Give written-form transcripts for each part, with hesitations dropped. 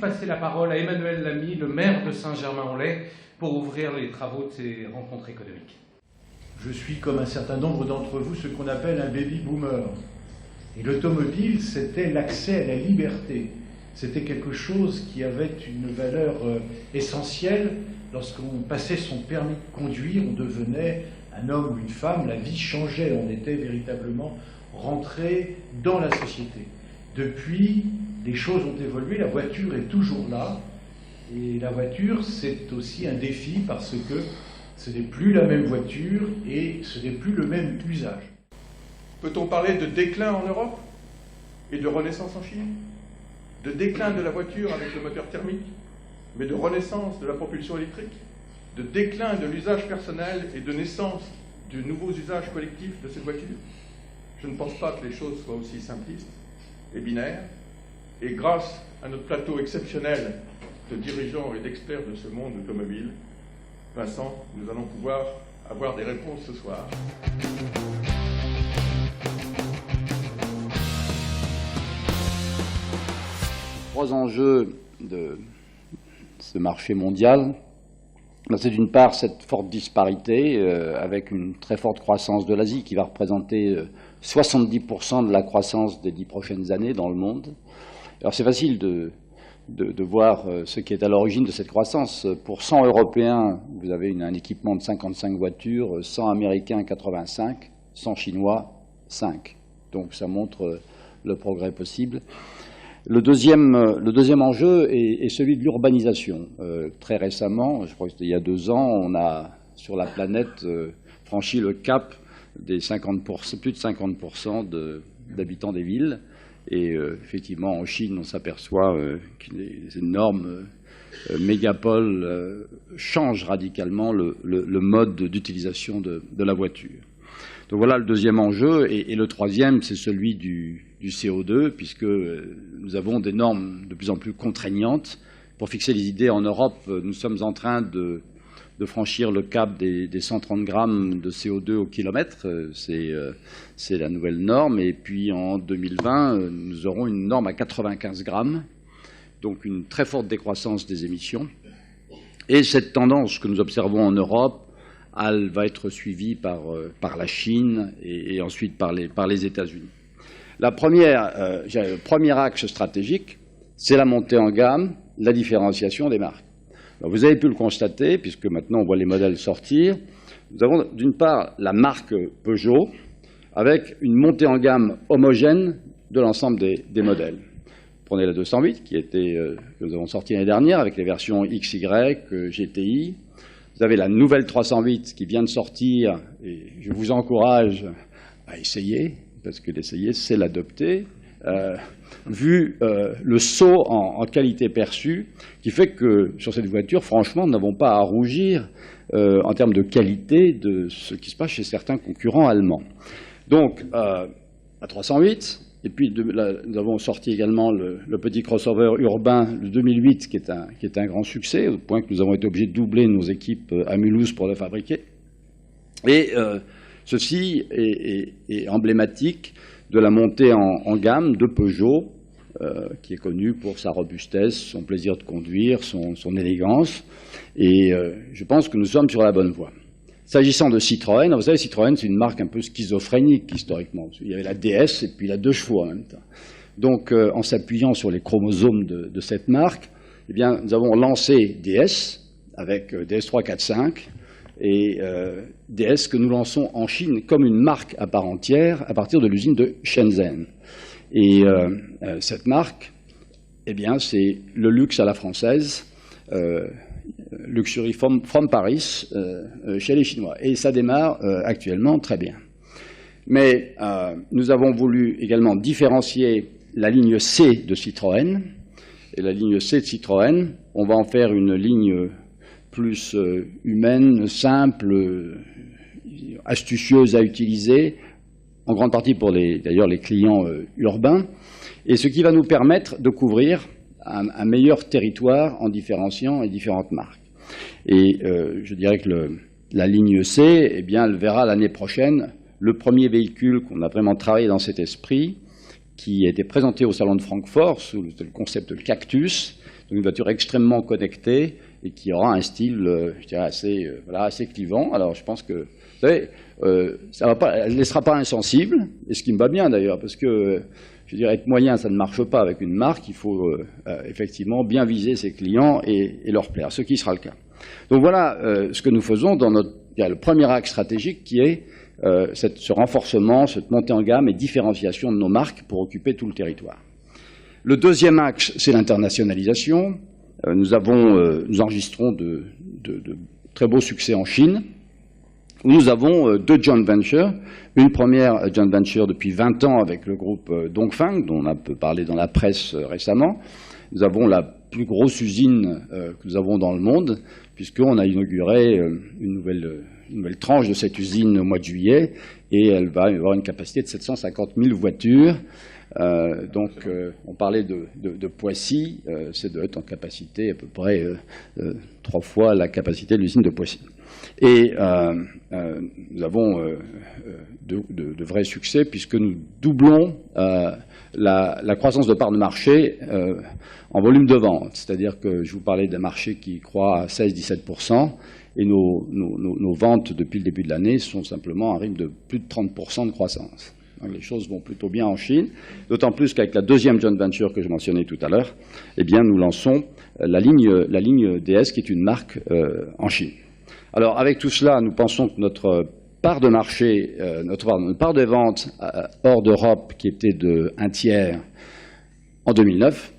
passer la parole à Emmanuel Lamy, le maire de Saint-Germain-en-Laye, pour ouvrir les travaux de ces rencontres économiques. Je suis, comme un certain nombre d'entre vous, ce qu'on appelle un baby-boomer. Et l'automobile, c'était l'accès à la liberté. C'était quelque chose qui avait une valeur essentielle. Lorsqu'on passait son permis de conduire, on devenait un homme ou une femme, la vie changeait, on était véritablement rentré dans la société. Depuis, les choses ont évolué, la voiture est toujours là, et la voiture, c'est aussi un défi parce que ce n'est plus la même voiture et ce n'est plus le même usage. Peut-on parler de déclin en Europe et de renaissance en Chine? De déclin de la voiture avec le moteur thermique, mais de renaissance de la propulsion électrique? De déclin de l'usage personnel et de naissance de nouveaux usages collectifs de cette voiture? Je ne pense pas que les choses soient aussi simplistes et binaires. Et grâce à notre plateau exceptionnel de dirigeants et d'experts de ce monde automobile, Vincent, nous allons pouvoir avoir des réponses ce soir. Trois enjeux de ce marché mondial. C'est d'une part cette forte disparité avec une très forte croissance de l'Asie qui va représenter 70% de la croissance des 10 prochaines années dans le monde. Alors c'est facile de voir ce qui est à l'origine de cette croissance. Pour 100 Européens, vous avez un équipement de 55 voitures, 100 Américains, 85, 100 Chinois, 5. Donc ça montre le progrès possible. Le deuxième enjeu est celui de l'urbanisation. Très récemment, je crois que c'était il y a 2 ans, on a, sur la planète, franchi le cap des 50%, plus de 50% d'habitants des villes. Et effectivement, en Chine, on s'aperçoit que les énormes mégapoles changent radicalement le mode d'utilisation de la voiture. Donc voilà le deuxième enjeu. Et le troisième, c'est celui du CO2, puisque nous avons des normes de plus en plus contraignantes. Pour fixer les idées, en Europe, nous sommes en train de franchir le cap des 130 grammes de CO2 au kilomètre. C'est la nouvelle norme. Et puis en 2020, nous aurons une norme à 95 grammes, donc une très forte décroissance des émissions. Et cette tendance que nous observons en Europe, elle va être suivie par la Chine et ensuite par les États-Unis. Le premier axe stratégique, c'est la montée en gamme, la différenciation des marques. Alors vous avez pu le constater, puisque maintenant on voit les modèles sortir. Nous avons d'une part la marque Peugeot, avec une montée en gamme homogène de l'ensemble des modèles. Prenez la 208, que nous avons sortie l'année dernière, avec les versions XY, GTI. Vous avez la nouvelle 308 qui vient de sortir, et je vous encourage à essayer, parce que l'essayer, c'est l'adopter. Vu le saut en qualité perçue, qui fait que sur cette voiture, franchement, nous n'avons pas à rougir en termes de qualité de ce qui se passe chez certains concurrents allemands. Donc, la 308, et puis nous avons sorti également le petit crossover urbain, le 2008, qui est un grand succès, au point que nous avons été obligés de doubler nos équipes à Mulhouse pour le fabriquer. Et ceci est emblématique de la montée en gamme de Peugeot, qui est connu pour sa robustesse, son plaisir de conduire, son élégance. Et je pense que nous sommes sur la bonne voie. S'agissant de Citroën, vous savez, Citroën, c'est une marque un peu schizophrénique historiquement. Il y avait la DS et puis la 2 chevaux en même temps. Donc, en s'appuyant sur les chromosomes de cette marque, eh bien, nous avons lancé DS avec DS3, 4, 5 et DS que nous lançons en Chine comme une marque à part entière à partir de l'usine de Shenzhen. Et cette marque, eh bien, c'est le luxe à la française, Luxury from Paris, chez les Chinois. Et ça démarre actuellement très bien. Mais nous avons voulu également différencier la ligne C de Citroën. Et la ligne C de Citroën, on va en faire une ligne plus humaine, simple, astucieuse à utiliser, en grande partie pour d'ailleurs les clients urbains, et ce qui va nous permettre de couvrir un meilleur territoire en différenciant les différentes marques. Et je dirais que la ligne C, eh bien, elle verra l'année prochaine le premier véhicule qu'on a vraiment travaillé dans cet esprit, qui a été présenté au Salon de Francfort sous le concept Cactus, Donc une voiture extrêmement connectée et qui aura un style, je dirais, assez clivant. Alors je pense que, vous savez, elle ne laissera pas insensible, et ce qui me va bien d'ailleurs, parce que, je dirais, être moyen, ça ne marche pas avec une marque. Il faut effectivement bien viser ses clients et leur plaire, ce qui sera le cas. Donc voilà ce que nous faisons dans le premier axe stratégique qui est ce renforcement, cette montée en gamme et différenciation de nos marques pour occuper tout le territoire. Le deuxième axe, c'est l'internationalisation. Nous enregistrons de très beaux succès en Chine. Nous avons 2 joint ventures. Une première joint venture depuis 20 ans avec le groupe Dongfeng, dont on a peu parlé dans la presse récemment. Nous avons la plus grosse usine que nous avons dans le monde, puisqu'on a inauguré une nouvelle tranche de cette usine au mois de juillet, et elle va avoir une capacité de 750 000 voitures. On parlait de Poissy, c'est de être en capacité à peu près 3 fois la capacité de l'usine de Poissy. Et nous avons de vrais succès puisque nous doublons la croissance de part de marché en volume de vente. C'est-à-dire que je vous parlais d'un marché qui croît à 16-17%, et nos ventes depuis le début de l'année sont simplement à un rythme de plus de 30% de croissance. Donc les choses vont plutôt bien en Chine, d'autant plus qu'avec la deuxième joint venture que je mentionnais tout à l'heure, eh bien nous lançons la ligne DS qui est une marque en Chine. Alors avec tout cela, nous pensons que notre part de marché, notre part de vente hors d'Europe, qui était de 1/3 en 2009,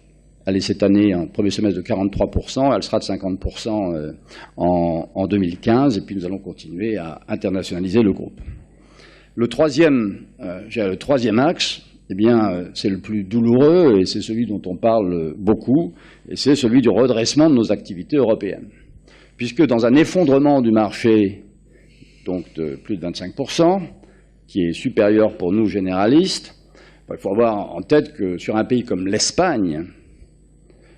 elle est cette année, en premier semestre, de 43%, elle sera de 50% en 2015, et puis nous allons continuer à internationaliser le groupe. Le troisième axe, eh bien, c'est le plus douloureux, et c'est celui dont on parle beaucoup, et c'est celui du redressement de nos activités européennes. Puisque dans un effondrement du marché, donc de plus de 25%, qui est supérieur pour nous généralistes, il faut avoir en tête que sur un pays comme l'Espagne,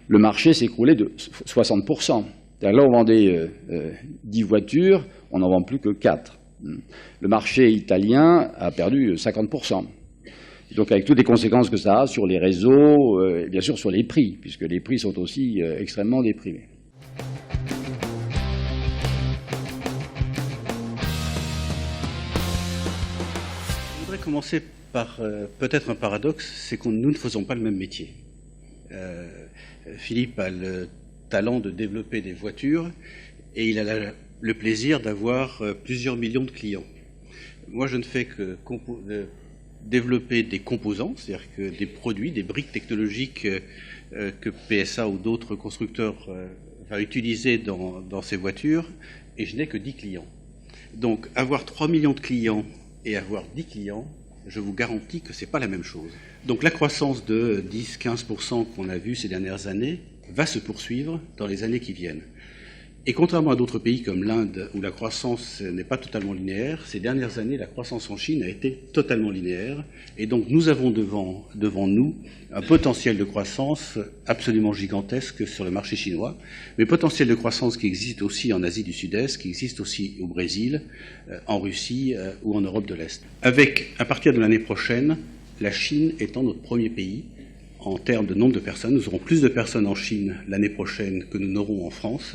le marché s'est écroulé de 60%. C'est-à-dire là, on vendait 10 voitures, on n'en vend plus que 4. Le marché italien a perdu 50%. Donc avec toutes les conséquences que ça a sur les réseaux, et bien sûr sur les prix, puisque les prix sont aussi extrêmement déprimés. Je voudrais commencer par peut-être un paradoxe, c'est que nous ne faisons pas le même métier. Philippe a le talent de développer des voitures et il a le plaisir d'avoir plusieurs millions de clients. Moi, je ne fais que développer des composants, c'est-à-dire que des produits, des briques technologiques que PSA ou d'autres constructeurs va utiliser dans ces voitures, et je n'ai que 10 clients. Donc, avoir 3 millions de clients et avoir 10 clients, je vous garantis que ce n'est pas la même chose. Donc la croissance de 10-15% qu'on a vue ces dernières années va se poursuivre dans les années qui viennent. Et contrairement à d'autres pays comme l'Inde, où la croissance n'est pas totalement linéaire, ces dernières années, la croissance en Chine a été totalement linéaire. Et donc nous avons devant nous un potentiel de croissance absolument gigantesque sur le marché chinois, mais potentiel de croissance qui existe aussi en Asie du Sud-Est, qui existe aussi au Brésil, en Russie ou en Europe de l'Est. Avec, à partir de l'année prochaine, la Chine étant notre premier pays, en termes de nombre de personnes, nous aurons plus de personnes en Chine l'année prochaine que nous n'aurons en France.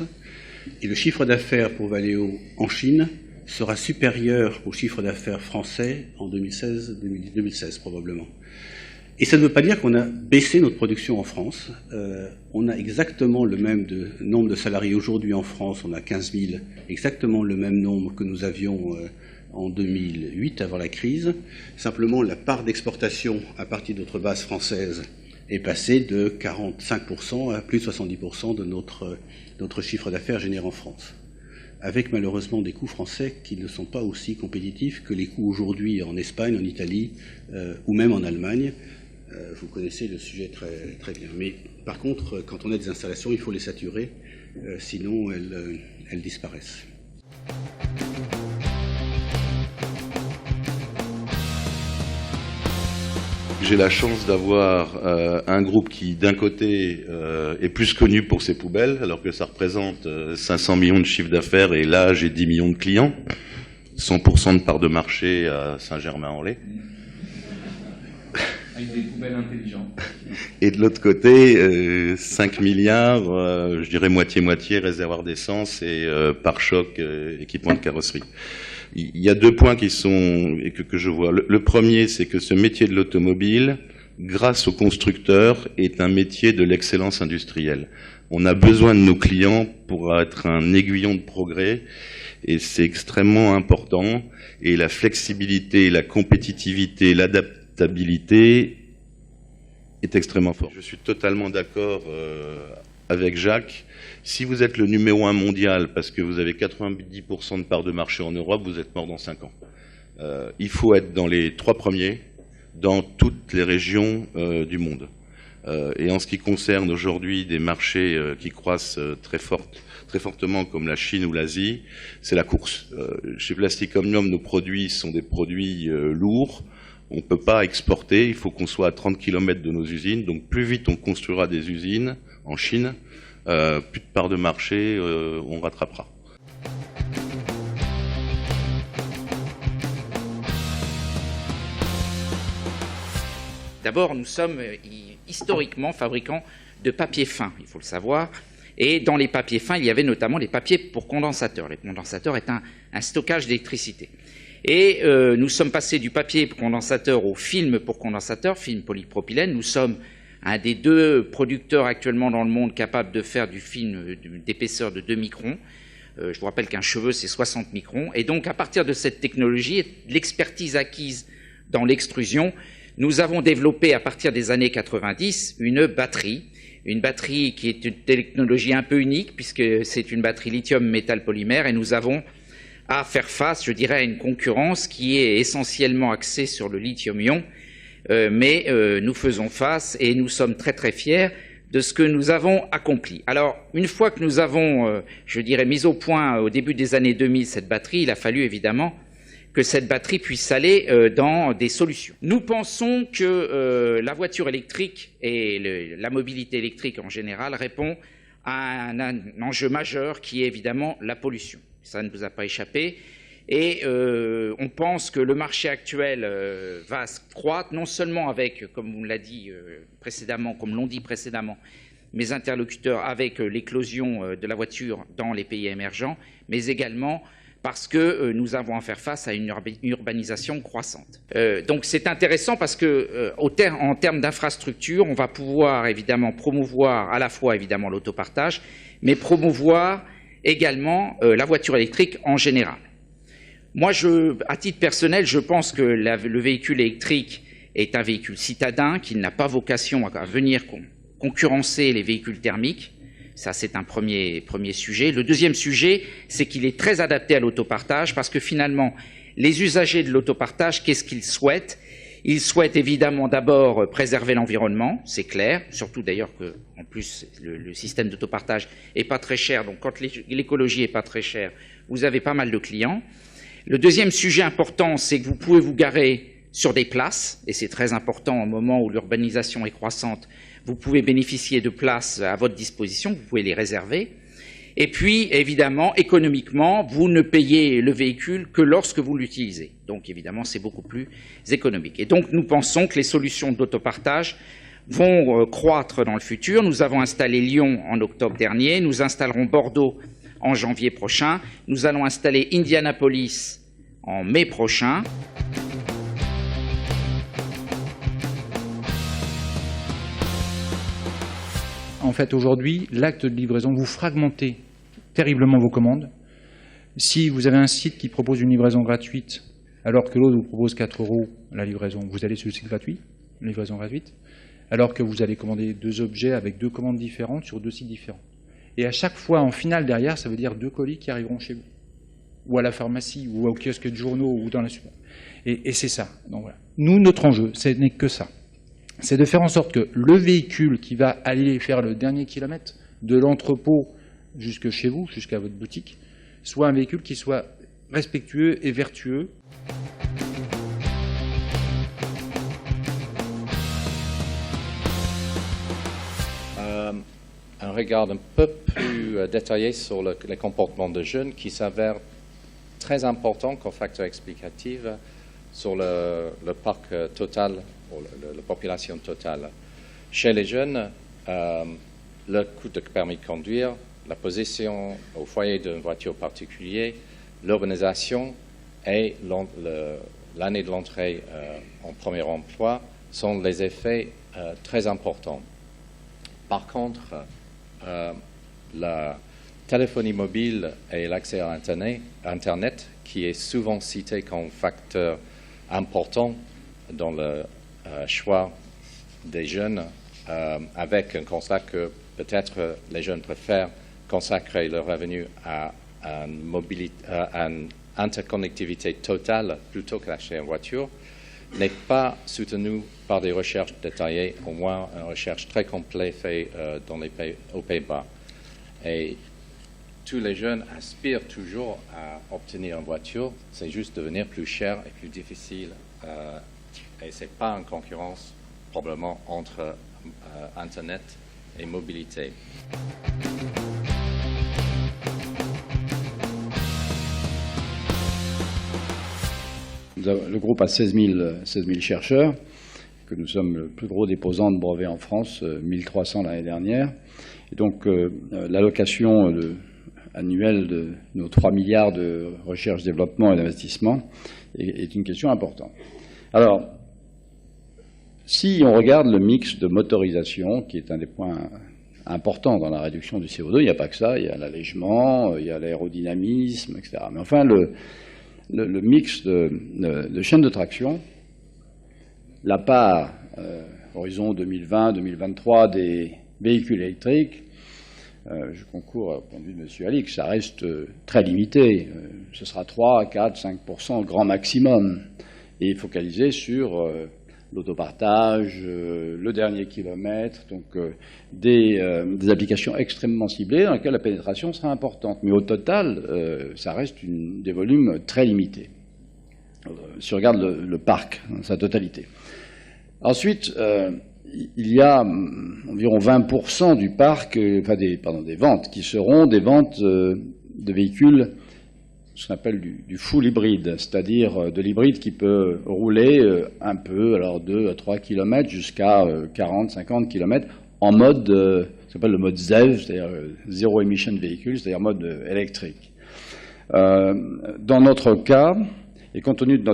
Et le chiffre d'affaires pour Valeo en Chine sera supérieur au chiffre d'affaires français en 2016 probablement. Et ça ne veut pas dire qu'on a baissé notre production en France. On a exactement le même nombre de salariés aujourd'hui en France, on a 15 000, exactement le même nombre que nous avions en 2008, avant la crise. Simplement, la part d'exportation à partir de notre base française est passée de 45% à plus de 70% de notre chiffre d'affaires généré en France, avec malheureusement des coûts français qui ne sont pas aussi compétitifs que les coûts aujourd'hui en Espagne, en Italie ou même en Allemagne. Vous connaissez le sujet très, très bien. Mais par contre, quand on a des installations, il faut les saturer, sinon elles disparaissent. J'ai la chance d'avoir un groupe qui, d'un côté, est plus connu pour ses poubelles, alors que ça représente 500 millions de chiffre d'affaires, et là, j'ai 10 millions de clients, 100% de part de marché à Saint-Germain-en-Laye. Avec des poubelles intelligentes. Et de l'autre côté, 5 milliards, je dirais moitié-moitié, réservoir d'essence et pare-choc, équipement de carrosserie. Il y a 2 points qui sont et que je vois. Le premier, c'est que ce métier de l'automobile, grâce aux constructeurs, est un métier de l'excellence industrielle. On a besoin de nos clients pour être un aiguillon de progrès, et c'est extrêmement important. Et la flexibilité, la compétitivité, l'adaptabilité est extrêmement forte. Je suis totalement d'accord avec Jacques. Si vous êtes le numéro 1 mondial, parce que vous avez 90% de part de marché en Europe, vous êtes mort dans 5 ans. Il faut être dans les 3 premiers, dans toutes les régions du monde. Et en ce qui concerne aujourd'hui des marchés qui croissent très fortement comme la Chine ou l'Asie, c'est la course. Chez Plastic Omnium, nos produits sont des produits lourds. On ne peut pas exporter, il faut qu'on soit à 30 km de nos usines. Donc plus vite on construira des usines en Chine, plus de part de marché, on rattrapera. D'abord, nous sommes historiquement fabricants de papier fin, il faut le savoir. Et dans les papiers fins, il y avait notamment les papiers pour condensateurs. Les condensateurs est un stockage d'électricité. Et nous sommes passés du papier pour condensateur au film pour condensateur, film polypropylène. Nous sommes un des 2 producteurs actuellement dans le monde capables de faire du film d'épaisseur de 2 microns. Je vous rappelle qu'un cheveu, c'est 60 microns. Et donc, à partir de cette technologie et de l'expertise acquise dans l'extrusion, nous avons développé, à partir des années 90, une batterie qui est une technologie un peu unique, puisque c'est une batterie lithium-métal-polymère, et nous avons à faire face, je dirais, à une concurrence qui est essentiellement axée sur le lithium-ion, mais nous faisons face et nous sommes très très fiers de ce que nous avons accompli. Alors, une fois que nous avons, je dirais, mis au point au début des années 2000 cette batterie, il a fallu évidemment que cette batterie puisse aller dans des solutions. Nous pensons que la voiture électrique et la mobilité électrique en général répond à un enjeu majeur qui est évidemment la pollution. Ça ne vous a pas échappé. Et on pense que le marché actuel va croître, non seulement avec, comme on l'a dit précédemment, comme l'ont dit précédemment mes interlocuteurs, avec l'éclosion de la voiture dans les pays émergents, mais également parce que nous avons à faire face à une urbanisation croissante. Donc c'est intéressant parce que en termes d'infrastructure, on va pouvoir évidemment promouvoir à la fois évidemment l'autopartage, mais promouvoir également la voiture électrique en général. Moi, à titre personnel, je pense que le véhicule électrique est un véhicule citadin qui n'a pas vocation à venir concurrencer les véhicules thermiques. Ça, c'est un premier sujet. Le deuxième sujet, c'est qu'il est très adapté à l'autopartage parce que finalement, les usagers de l'autopartage, qu'est-ce qu'ils souhaitent? Ils souhaitent évidemment d'abord préserver l'environnement, c'est clair, surtout d'ailleurs que, en plus, le système d'autopartage est pas très cher. Donc, quand l'écologie est pas très chère, vous avez pas mal de clients. Le deuxième sujet important, c'est que vous pouvez vous garer sur des places, et c'est très important au moment où l'urbanisation est croissante. Vous pouvez bénéficier de places à votre disposition, vous pouvez les réserver. Et puis, évidemment, économiquement, vous ne payez le véhicule que lorsque vous l'utilisez. Donc, évidemment, c'est beaucoup plus économique. Et donc, nous pensons que les solutions d'autopartage vont croître dans le futur. Nous avons installé Lyon en octobre dernier. Nous installerons Bordeaux en janvier prochain. Nous allons installer Indianapolis en mai prochain. En fait, aujourd'hui, l'acte de livraison, vous fragmentez terriblement vos commandes. Si vous avez un site qui propose une livraison gratuite, alors que l'autre vous propose 4 € la livraison, vous allez sur le site gratuit, livraison gratuite, alors que vous allez commander 2 objets avec 2 commandes différentes sur 2 sites différents. Et à chaque fois, en finale, derrière, ça veut dire 2 colis qui arriveront chez vous, ou à la pharmacie, ou au kiosque de journaux, ou dans la super. Et c'est ça. Donc, voilà. Nous, notre enjeu, ce n'est que ça. C'est de faire en sorte que le véhicule qui va aller faire le dernier kilomètre de l'entrepôt jusque chez vous, jusqu'à votre boutique, soit un véhicule qui soit respectueux et vertueux. Un regard un peu plus détaillé sur les comportements des jeunes qui s'avèrent très importants comme facteur explicatif sur le parc total, ou la population totale. Chez les jeunes, le coût de permis de conduire, la position au foyer d'une voiture particulière, l'urbanisation et l'année de l'entrée en premier emploi sont les effets très importants. Par contre, la téléphonie mobile et l'accès à Internet, qui est souvent cité comme facteur important dans le choix des jeunes, avec un constat que peut-être les jeunes préfèrent consacrer leur revenu à une interconnectivité totale plutôt que d'acheter une voiture, n'est pas soutenu par des recherches détaillées, au moins une recherche très complète faite aux Pays-Bas. Et tous les jeunes aspirent toujours à obtenir une voiture, c'est juste devenir plus cher et plus difficile. Et ce n'est pas une concurrence probablement entre Internet et mobilité. Le groupe a 16 000 chercheurs, que nous sommes le plus gros déposant de brevets en France, 1300 l'année dernière. Et donc l'allocation annuelle de nos 3 milliards de recherche, développement et d'investissement est une question importante. Alors, si on regarde le mix de motorisation, qui est un des points importants dans la réduction du CO2, il n'y a pas que ça, il y a l'allègement, il y a l'aérodynamisme, etc. Mais enfin, le mix de chaîne de traction, la part, horizon 2020-2023, des véhicules électriques, je concours au point de vue de M. Alix, ça reste très limité. Ce sera 3, 4, 5% grand maximum. Et focalisé sur l'autopartage, le dernier kilomètre, donc des applications extrêmement ciblées dans lesquelles la pénétration sera importante. Mais au total, ça reste des volumes très limités, si on regarde le parc dans sa totalité. Ensuite, il y a environ 20% du parc, des ventes, qui seront des ventes de véhicules, ce qu'on appelle du full hybride, c'est-à-dire de l'hybride qui peut rouler un peu, alors 2 à 3 km jusqu'à 40, 50 km, en mode, ça s'appelle le mode ZEV, c'est-à-dire Zero Emission Vehicle, c'est-à-dire mode électrique. Dans notre cas, et compte tenu de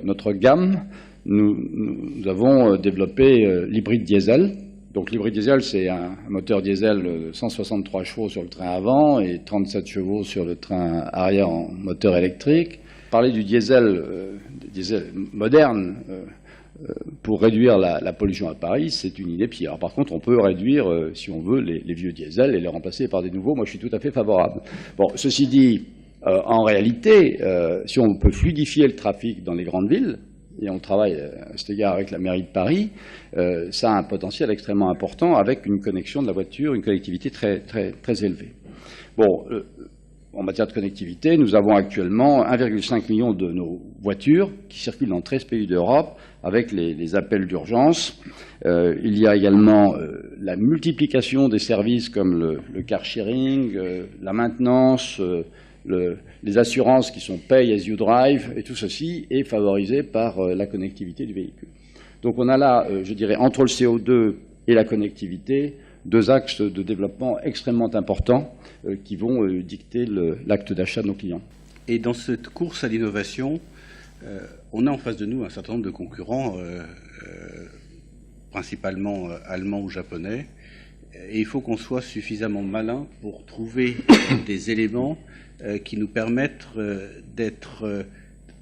notre gamme, nous avons développé l'hybride diesel. Donc l'hybride diesel, c'est un moteur diesel de 163 chevaux sur le train avant et 37 chevaux sur le train arrière en moteur électrique. Parler du diesel moderne pour réduire la pollution à Paris, c'est une idée pire. Alors, par contre, on peut réduire, si on veut, les vieux diesels et les remplacer par des nouveaux. Moi, je suis tout à fait favorable. Bon, ceci dit, en réalité, si on peut fluidifier le trafic dans les grandes villes, et on travaille à cet égard avec la mairie de Paris, ça a un potentiel extrêmement important avec une connexion de la voiture, une connectivité très, très, très élevée. Bon, en matière de connectivité, nous avons actuellement 1,5 million de nos voitures qui circulent dans 13 pays d'Europe avec les appels d'urgence. Il y a également la multiplication des services comme le car sharing, la maintenance, les assurances qui sont pay as you drive, et tout ceci est favorisé par la connectivité du véhicule. Donc on a là, je dirais, entre le CO2 et la connectivité, deux axes de développement extrêmement importants qui vont dicter l'acte d'achat de nos clients. Et dans cette course à l'innovation, on a en face de nous un certain nombre de concurrents, principalement allemands ou japonais, et il faut qu'on soit suffisamment malin pour trouver des éléments qui nous permettent d'être...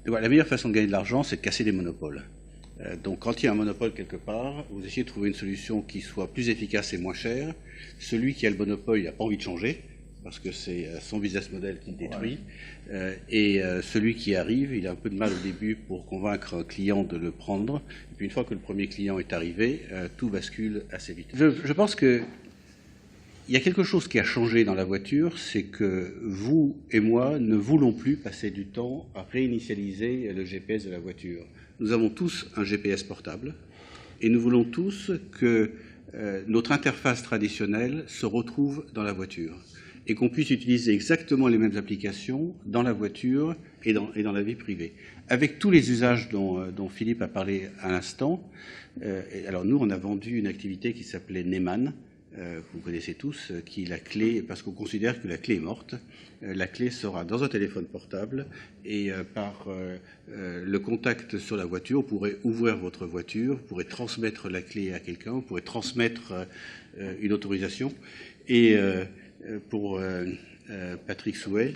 La meilleure façon de gagner de l'argent, c'est de casser les monopoles. Donc quand il y a un monopole quelque part, vous essayez de trouver une solution qui soit plus efficace et moins chère. Celui qui a le monopole, il n'a pas envie de changer, parce que c'est son business model qui le détruit. Et celui qui arrive, il a un peu de mal au début pour convaincre un client de le prendre. Et puis une fois que le premier client est arrivé, tout bascule assez vite. Je pense que il y a quelque chose qui a changé dans la voiture, c'est que vous et moi ne voulons plus passer du temps à réinitialiser le GPS de la voiture. Nous avons tous un GPS portable et nous voulons tous que notre interface traditionnelle se retrouve dans la voiture. et qu'on puisse utiliser exactement les mêmes applications dans la voiture et dans la vie privée. Avec tous les usages dont Philippe a parlé à l'instant, alors nous, on a vendu une activité qui s'appelait Neyman, que vous connaissez tous, qui est la clé, parce qu'on considère que la clé est morte. La clé sera dans un téléphone portable et par le contact sur la voiture, vous pourrez ouvrir votre voiture, vous pourrez transmettre la clé à quelqu'un, vous pourrez transmettre une autorisation. Et pour Patrick Souhait,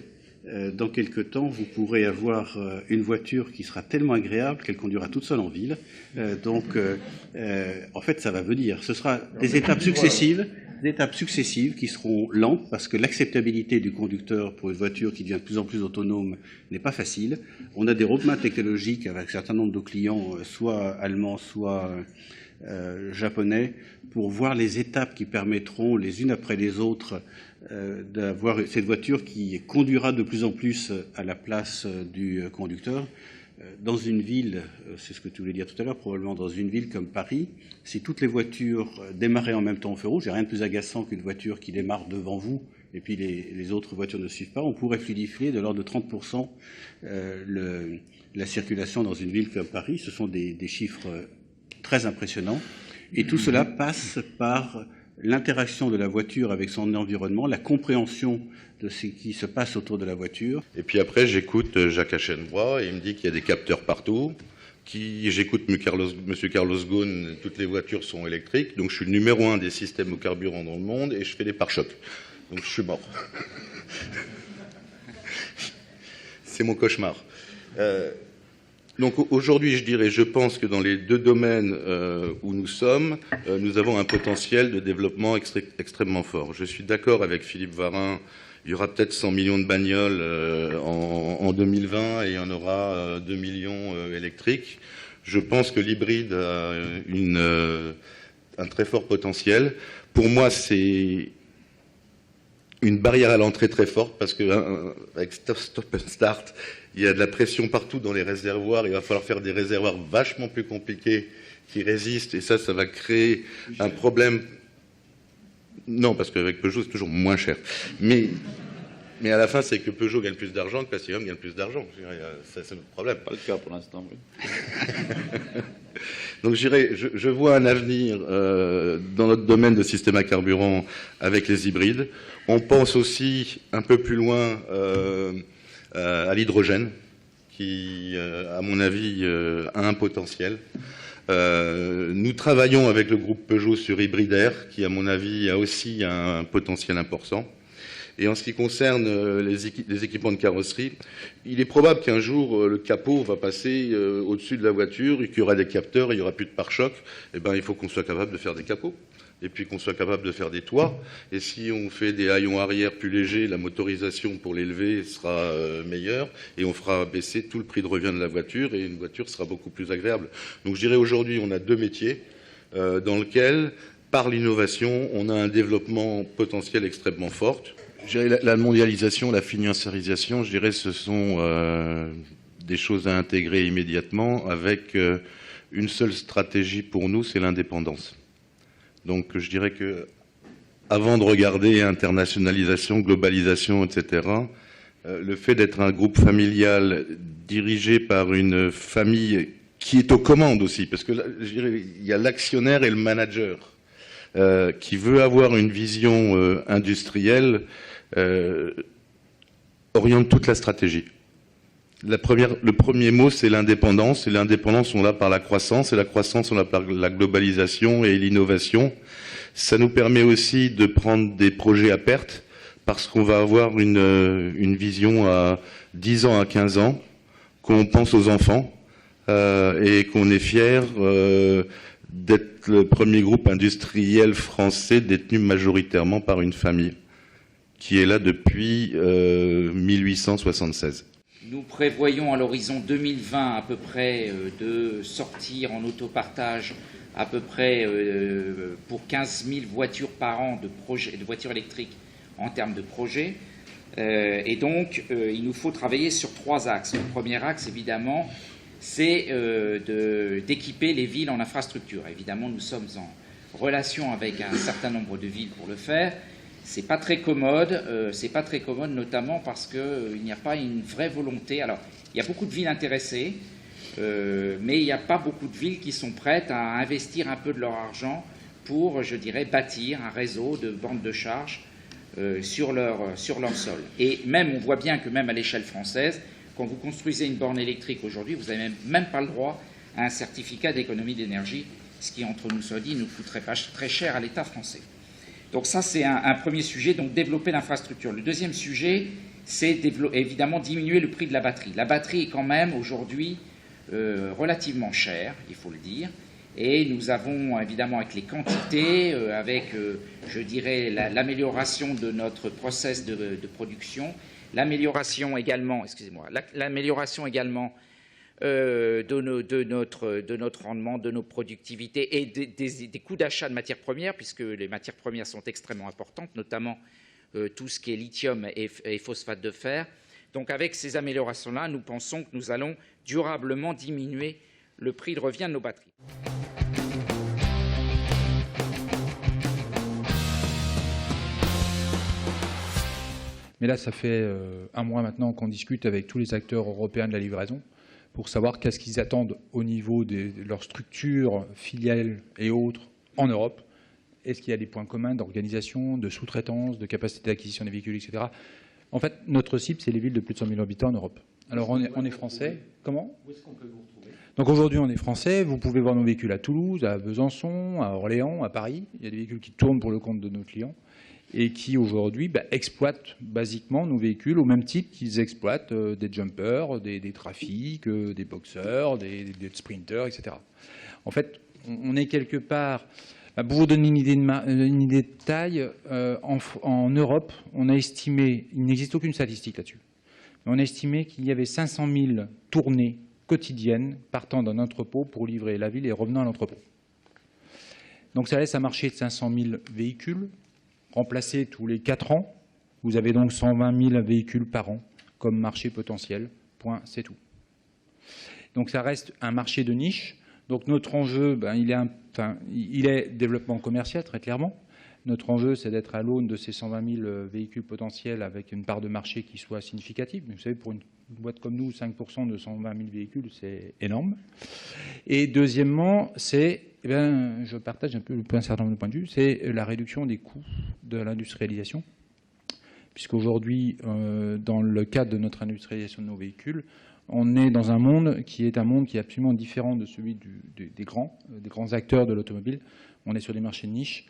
dans quelques temps, vous pourrez avoir une voiture qui sera tellement agréable qu'elle conduira toute seule en ville. En fait, ça va venir. Ce sera des étapes successives qui seront lentes parce que l'acceptabilité du conducteur pour une voiture qui devient de plus en plus autonome n'est pas facile. On a des roadmaps technologiques avec un certain nombre de clients, soit allemands, soit japonais, pour voir les étapes qui permettront les unes après les autres d'avoir cette voiture qui conduira de plus en plus à la place du conducteur. Dans une ville, c'est ce que tu voulais dire tout à l'heure, probablement dans une ville comme Paris, si toutes les voitures démarraient en même temps au feu rouge, il n'y a rien de plus agaçant qu'une voiture qui démarre devant vous et puis les autres voitures ne suivent pas, on pourrait fluidifier de l'ordre de 30% la circulation dans une ville comme Paris. Ce sont des chiffres très impressionnants. Et tout cela passe par l'interaction de la voiture avec son environnement, la compréhension de ce qui se passe autour de la voiture. Et puis après, j'écoute Jacques Aschenbroich et il me dit qu'il y a des capteurs partout. J'écoute Monsieur Carlos Ghosn, toutes les voitures sont électriques. Donc je suis le numéro 1 des systèmes au carburant dans le monde et je fais des pare-chocs. Donc je suis mort. C'est mon cauchemar. Donc aujourd'hui, je pense que dans les deux domaines où nous sommes, nous avons un potentiel de développement extrêmement fort. Je suis d'accord avec Philippe Varin, il y aura peut-être 100 millions de bagnoles en 2020 et il y en aura 2 millions électriques. Je pense que l'hybride a un très fort potentiel. Pour moi, c'est une barrière à l'entrée très forte parce que avec Stop and Start, il y a de la pression partout dans les réservoirs. Il va falloir faire des réservoirs vachement plus compliqués qui résistent et ça va créer un problème. Non, parce qu'avec Peugeot, c'est toujours moins cher. Mais à la fin, c'est que Peugeot gagne plus d'argent que Platinum gagne plus d'argent. C'est le problème. Pas le cas pour l'instant. Oui. Donc je vois un avenir dans notre domaine de système à carburant avec les hybrides. On pense aussi un peu plus loin à l'hydrogène, qui, à mon avis, a un potentiel. Nous travaillons avec le groupe Peugeot sur Hybridair, qui, à mon avis, a aussi un potentiel important. Et en ce qui concerne les équipements de carrosserie, il est probable qu'un jour, le capot va passer au-dessus de la voiture, et qu'il y aura des capteurs, et il n'y aura plus de pare-choc. Eh ben, il faut qu'on soit capable de faire des capots. Et puis qu'on soit capable de faire des toits. Et si on fait des haillons arrière plus légers, la motorisation pour l'élever sera meilleure et on fera baisser tout le prix de revient de la voiture et une voiture sera beaucoup plus agréable. Donc je dirais aujourd'hui, on a deux métiers dans lesquels, par l'innovation, on a un développement potentiel extrêmement fort. Je dirais la mondialisation, la financiarisation, je dirais ce sont des choses à intégrer immédiatement avec une seule stratégie pour nous, c'est l'indépendance. Donc je dirais que, avant de regarder internationalisation, globalisation, etc., le fait d'être un groupe familial dirigé par une famille qui est aux commandes aussi, parce que là, je dirais, il y a l'actionnaire et le manager qui veut avoir une vision industrielle, oriente toute la stratégie. Le premier mot, c'est l'indépendance. Et l'indépendance, on l'a par la croissance. Et la croissance, on l'a par la globalisation et l'innovation. Ça nous permet aussi de prendre des projets à perte parce qu'on va avoir une vision à 10 ans, à 15 ans, qu'on pense aux enfants et qu'on est fier d'être le premier groupe industriel français détenu majoritairement par une famille qui est là depuis 1876. Nous prévoyons à l'horizon 2020 à peu près de sortir en autopartage à peu près pour 15 000 voitures par an de voitures électriques en termes de projets. Et donc, il nous faut travailler sur 3 axes. Le premier axe, évidemment, c'est d'équiper les villes en infrastructure. Évidemment, nous sommes en relation avec un certain nombre de villes pour le faire. c'est pas très commode, notamment parce qu'il n'y a pas une vraie volonté. Alors, il y a beaucoup de villes intéressées, mais il n'y a pas beaucoup de villes qui sont prêtes à investir un peu de leur argent pour, je dirais, bâtir un réseau de bandes de charge sur leur sol. Et même, on voit bien que même à l'échelle française, quand vous construisez une borne électrique aujourd'hui, vous n'avez même pas le droit à un certificat d'économie d'énergie, ce qui, entre nous soit dit, nous coûterait pas très cher à l'État français. Donc ça, c'est un premier sujet, donc développer l'infrastructure. Le deuxième sujet, c'est évidemment diminuer le prix de la batterie. La batterie est quand même aujourd'hui relativement chère, il faut le dire, et nous avons évidemment avec les quantités, je dirais, l'amélioration de notre process de production, l'amélioration également, de notre rendement, de nos productivités et des coûts d'achat de matières premières, puisque les matières premières sont extrêmement importantes, notamment tout ce qui est lithium et phosphate de fer. Donc avec ces améliorations-là, nous pensons que nous allons durablement diminuer le prix de revient de nos batteries. Mais là, ça fait un mois maintenant qu'on discute avec tous les acteurs européens de la livraison pour savoir qu'est-ce qu'ils attendent au niveau de leurs structures, filiales et autres en Europe. Est-ce qu'il y a des points communs d'organisation, de sous-traitance, de capacité d'acquisition des véhicules, etc. En fait, notre cible, c'est les villes de plus de 100 000 habitants en Europe. Alors, on est français. Comment ? Où est-ce qu'on peut vous retrouver ? Donc aujourd'hui, on est français. Vous pouvez voir nos véhicules à Toulouse, à Besançon, à Orléans, à Paris. Il y a des véhicules qui tournent pour le compte de nos clients et qui aujourd'hui exploitent basiquement nos véhicules au même titre qu'ils exploitent des jumpers, des trafics, des boxers, des sprinters, etc. En fait, on est quelque part... Pour vous donner une idée de taille, en Europe, on a estimé, il n'existe aucune statistique là-dessus, mais on a estimé qu'il y avait 500 000 tournées quotidiennes partant d'un entrepôt pour livrer la ville et revenant à l'entrepôt. Donc ça laisse un marché de 500 000 véhicules, remplacés tous les 4 ans. Vous avez donc 120 000 véhicules par an comme marché potentiel. Point, c'est tout. Donc ça reste un marché de niche. Donc notre enjeu, il est développement commercial, très clairement. Notre enjeu, c'est d'être à l'aune de ces 120 000 véhicules potentiels avec une part de marché qui soit significative. Mais vous savez, pour une boîte comme nous, 5% de 120 000 véhicules, c'est énorme. Et deuxièmement, c'est, je partage un peu un certain nombre de points de vue, c'est la réduction des coûts de l'industrialisation. Puisqu'aujourd'hui, dans le cadre de notre industrialisation de nos véhicules, on est dans un monde qui est absolument différent de celui des grands acteurs de l'automobile. On est sur des marchés de niche.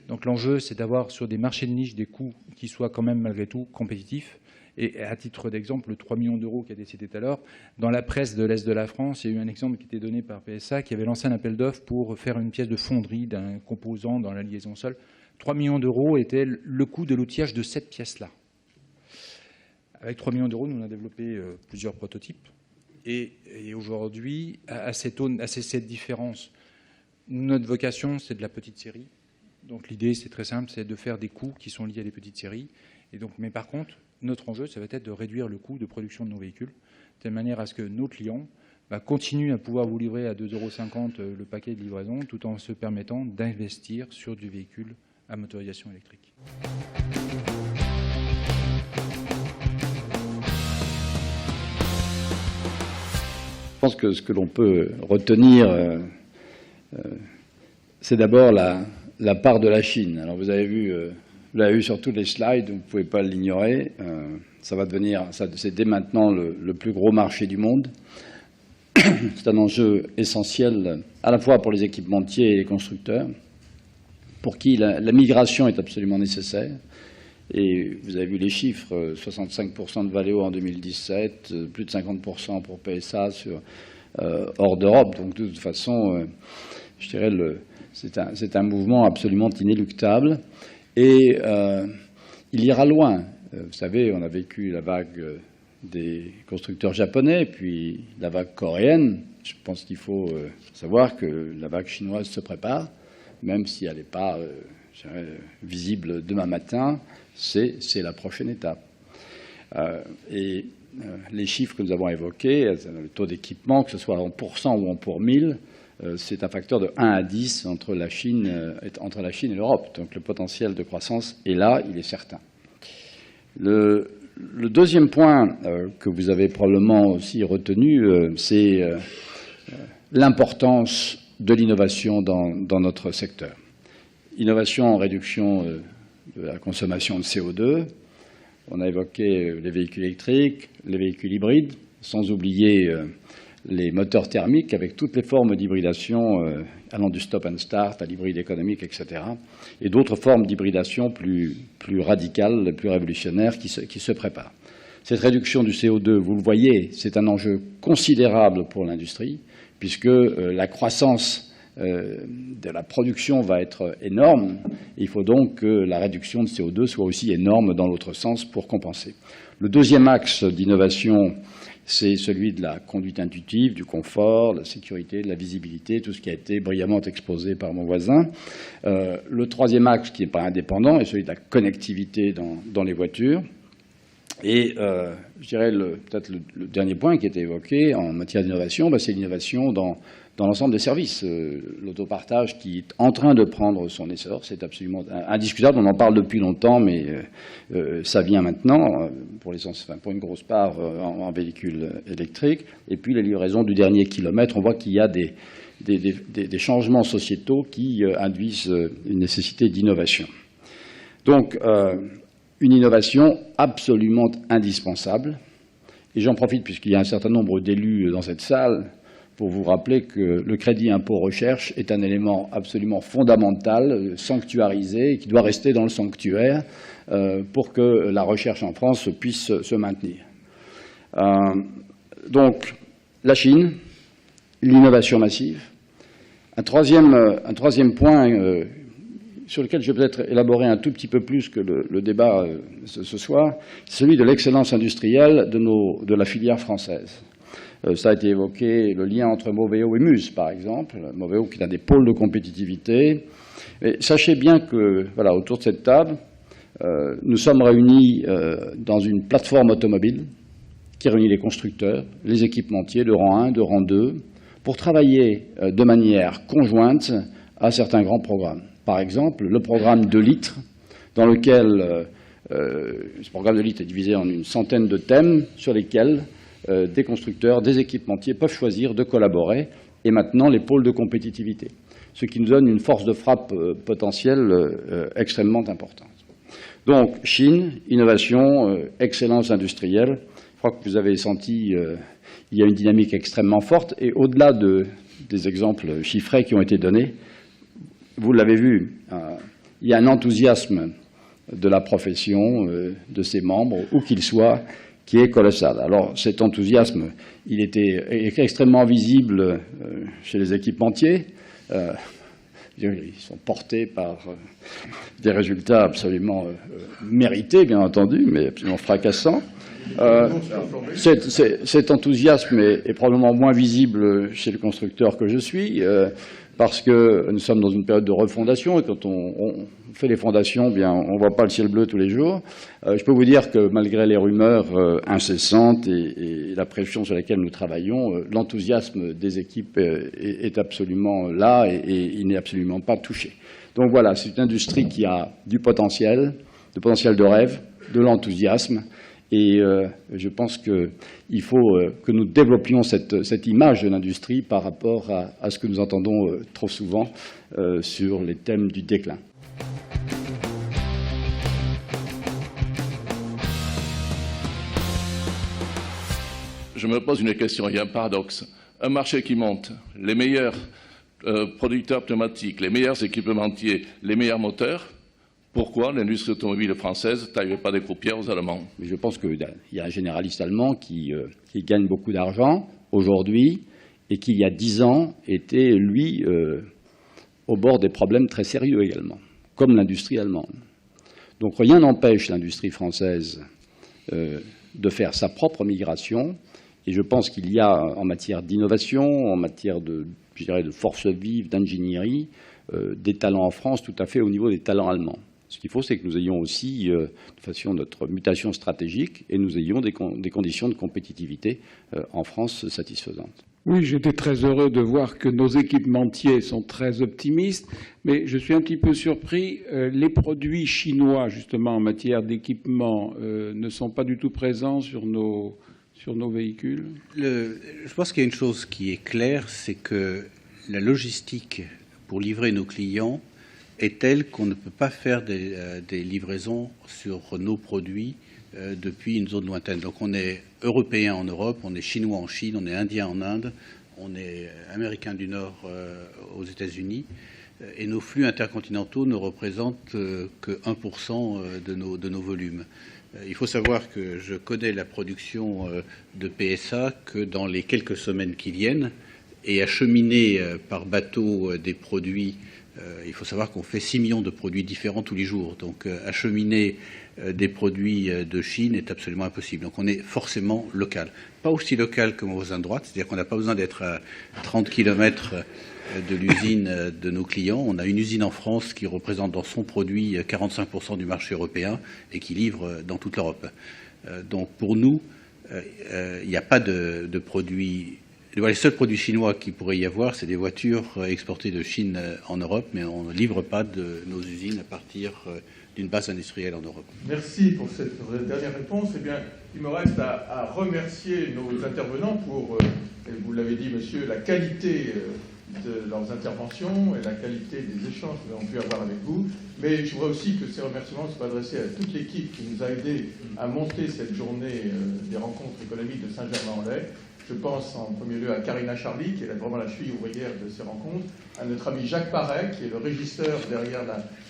Donc l'enjeu, c'est d'avoir sur des marchés de niche des coûts qui soient quand même malgré tout compétitifs. Et à titre d'exemple, le 3 millions d'euros qui a été cité tout à l'heure, dans la presse de l'Est de la France, il y a eu un exemple qui était donné par PSA qui avait lancé un appel d'offres pour faire une pièce de fonderie d'un composant dans la liaison sol. 3 millions d'euros était le coût de l'outillage de cette pièce-là. Avec 3 millions d'euros, nous on a développé plusieurs prototypes. Et aujourd'hui, à cette différence, notre vocation, c'est de la petite série. Donc l'idée, c'est très simple, c'est de faire des coûts qui sont liés à des petites séries. Et donc, mais par contre, notre enjeu, ça va être de réduire le coût de production de nos véhicules, de telle manière à ce que nos clients continuent à pouvoir vous livrer à 2,50 € le paquet de livraison, tout en se permettant d'investir sur du véhicule à motorisation électrique. Je pense que ce que l'on peut retenir, c'est d'abord la part de la Chine. Alors vous l'avez vu sur tous les slides, vous ne pouvez pas l'ignorer. Ça va devenir, c'est dès maintenant le plus gros marché du monde. C'est un enjeu essentiel à la fois pour les équipementiers et les constructeurs, pour qui la migration est absolument nécessaire. Et vous avez vu les chiffres, 65% de Valeo en 2017, plus de 50% pour PSA hors d'Europe. Donc de toute façon, je dirais, c'est un mouvement absolument inéluctable. Et il ira loin. Vous savez, on a vécu la vague des constructeurs japonais, puis la vague coréenne. Je pense qu'il faut savoir que la vague chinoise se prépare, même si elle n'est pas visible demain matin. C'est la prochaine étape. Les chiffres que nous avons évoqués, le taux d'équipement, que ce soit en pourcent ou en pour 1000, c'est un facteur de 1 à 10 entre la Chine et l'Europe. Donc le potentiel de croissance est là, il est certain. Le deuxième point que vous avez probablement aussi retenu, c'est l'importance de l'innovation dans notre secteur. Innovation en réduction de la consommation de CO2. On a évoqué les véhicules électriques, les véhicules hybrides, sans oublier les moteurs thermiques avec toutes les formes d'hybridation allant du stop and start à l'hybride économique, etc. Et d'autres formes d'hybridation plus radicales, plus révolutionnaires qui se préparent. Cette réduction du CO2, vous le voyez, c'est un enjeu considérable pour l'industrie puisque la croissance de la production va être énorme. Il faut donc que la réduction de CO2 soit aussi énorme dans l'autre sens pour compenser. Le deuxième axe d'innovation, c'est celui de la conduite intuitive, du confort, de la sécurité, de la visibilité, tout ce qui a été brillamment exposé par mon voisin. Le troisième axe, qui n'est pas indépendant, est celui de la connectivité dans les voitures. Et je dirais peut-être le dernier point qui a été évoqué en matière d'innovation, c'est l'innovation dans l'ensemble des services. L'autopartage qui est en train de prendre son essor, c'est absolument indiscutable. On en parle depuis longtemps, mais ça vient maintenant, pour une grosse part en véhicules électriques. Et puis les livraisons du dernier kilomètre, on voit qu'il y a des changements sociétaux qui induisent une nécessité d'innovation. Donc, une innovation absolument indispensable. Et j'en profite, puisqu'il y a un certain nombre d'élus dans cette salle, pour vous rappeler que le crédit impôt recherche est un élément absolument fondamental, sanctuarisé, et qui doit rester dans le sanctuaire pour que la recherche en France puisse se maintenir. Donc, la Chine, l'innovation massive. Un troisième point sur lequel je vais peut-être élaborer un tout petit peu plus que le débat ce soir, c'est celui de l'excellence industrielle de la filière française. Ça a été évoqué, le lien entre Moveo et Muse, par exemple. Moveo qui est un des pôles de compétitivité. Et sachez bien que, voilà, autour de cette table, nous sommes réunis dans une plateforme automobile qui réunit les constructeurs, les équipementiers de rang 1, de rang 2, pour travailler de manière conjointe à certains grands programmes. Par exemple, le programme 2 litres, dans lequel ce programme 2 litres est divisé en une centaine de thèmes sur lesquels des constructeurs, des équipementiers peuvent choisir de collaborer, et maintenant les pôles de compétitivité, ce qui nous donne une force de frappe potentielle extrêmement importante. Donc, Chine, innovation, excellence industrielle. Je crois que vous avez senti, il y a une dynamique extrêmement forte, et au-delà des exemples chiffrés qui ont été donnés, vous l'avez vu, il y a un enthousiasme de la profession, de ses membres, où qu'ils soient, qui est colossal. Alors cet enthousiasme, il était extrêmement visible chez les équipementiers. Ils sont portés par des résultats absolument mérités, bien entendu, mais absolument fracassants. Cet enthousiasme est probablement moins visible chez le constructeur que je suis, parce que nous sommes dans une période de refondation, et quand on fait les fondations, bien, on ne voit pas le ciel bleu tous les jours. Je peux vous dire que malgré les rumeurs incessantes et la pression sur laquelle nous travaillons, l'enthousiasme des équipes est absolument là et il n'est absolument pas touché. Donc voilà, c'est une industrie qui a du potentiel de rêve, de l'enthousiasme. Et je pense qu'il faut que nous développions cette image de l'industrie par rapport à ce que nous entendons trop souvent sur les thèmes du déclin. Je me pose une question, il y a un paradoxe. Un marché qui monte, les meilleurs producteurs pneumatiques, les meilleurs équipementiers, les meilleurs moteurs. Pourquoi l'industrie automobile française ne taille pas des croupières aux Allemands? Je pense qu'il y a un généraliste allemand qui gagne beaucoup d'argent aujourd'hui et qui, il y a 10 ans, était, lui, au bord des problèmes très sérieux également, comme l'industrie allemande. Donc rien n'empêche l'industrie française de faire sa propre migration. Et je pense qu'il y a, en matière d'innovation, en matière de force vive, d'ingénierie, des talents en France tout à fait au niveau des talents allemands. Ce qu'il faut, c'est que nous ayons aussi, de façon notre mutation stratégique, et nous ayons des conditions de compétitivité en France satisfaisantes. Oui, j'étais très heureux de voir que nos équipementiers sont très optimistes, mais je suis un petit peu surpris. Les produits chinois, justement, en matière d'équipement, ne sont pas du tout présents sur nos véhicules. Je pense qu'il y a une chose qui est claire, c'est que la logistique pour livrer nos clients est telle qu'on ne peut pas faire des livraisons sur nos produits depuis une zone lointaine. Donc on est européen en Europe, on est chinois en Chine, on est indien en Inde, on est américain du Nord aux États-Unis, et nos flux intercontinentaux ne représentent que 1% de nos volumes. Il faut savoir que je connais la production de PSA que dans les quelques semaines qui viennent, et acheminer par bateau des produits. Il faut savoir qu'on fait 6 millions de produits différents tous les jours. Donc acheminer des produits de Chine est absolument impossible. Donc on est forcément local. Pas aussi local que mon voisin de droite, c'est-à-dire qu'on n'a pas besoin d'être à 30 km de l'usine de nos clients. On a une usine en France qui représente dans son produit 45% du marché européen et qui livre dans toute l'Europe. Donc pour nous, il n'y a pas de produits... Les seuls produits chinois qu'il pourrait y avoir, c'est des voitures exportées de Chine en Europe, mais on ne livre pas de nos usines à partir d'une base industrielle en Europe. Merci pour cette dernière réponse. Eh bien, il me reste à remercier nos intervenants pour, vous l'avez dit, monsieur, la qualité de leurs interventions et la qualité des échanges que nous avons pu avoir avec vous. Mais je voudrais aussi que ces remerciements soient adressés à toute l'équipe qui nous a aidés à monter cette journée des rencontres économiques de Saint-Germain-en-Laye. Je pense en premier lieu à Karina Charly, qui est vraiment la cheville ouvrière de ces rencontres, à notre ami Jacques Parret, qui est le régisseur derrière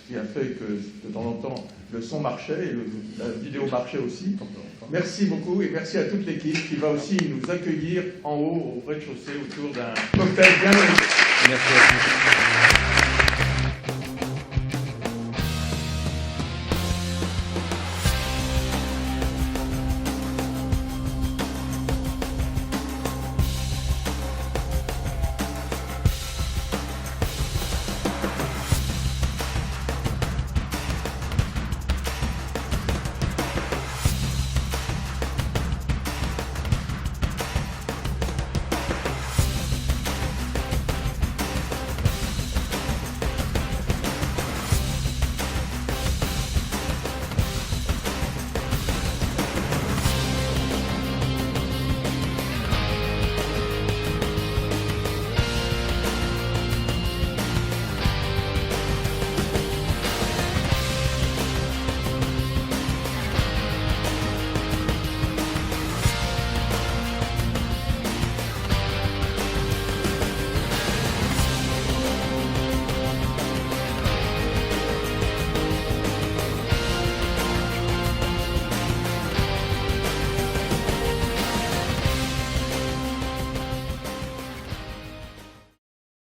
qui a fait que de temps en temps le son marchait et la vidéo marchait aussi. Merci beaucoup et merci à toute l'équipe qui va aussi nous accueillir en haut au rez-de-chaussée autour d'un cocktail bien mérité. Merci à tous.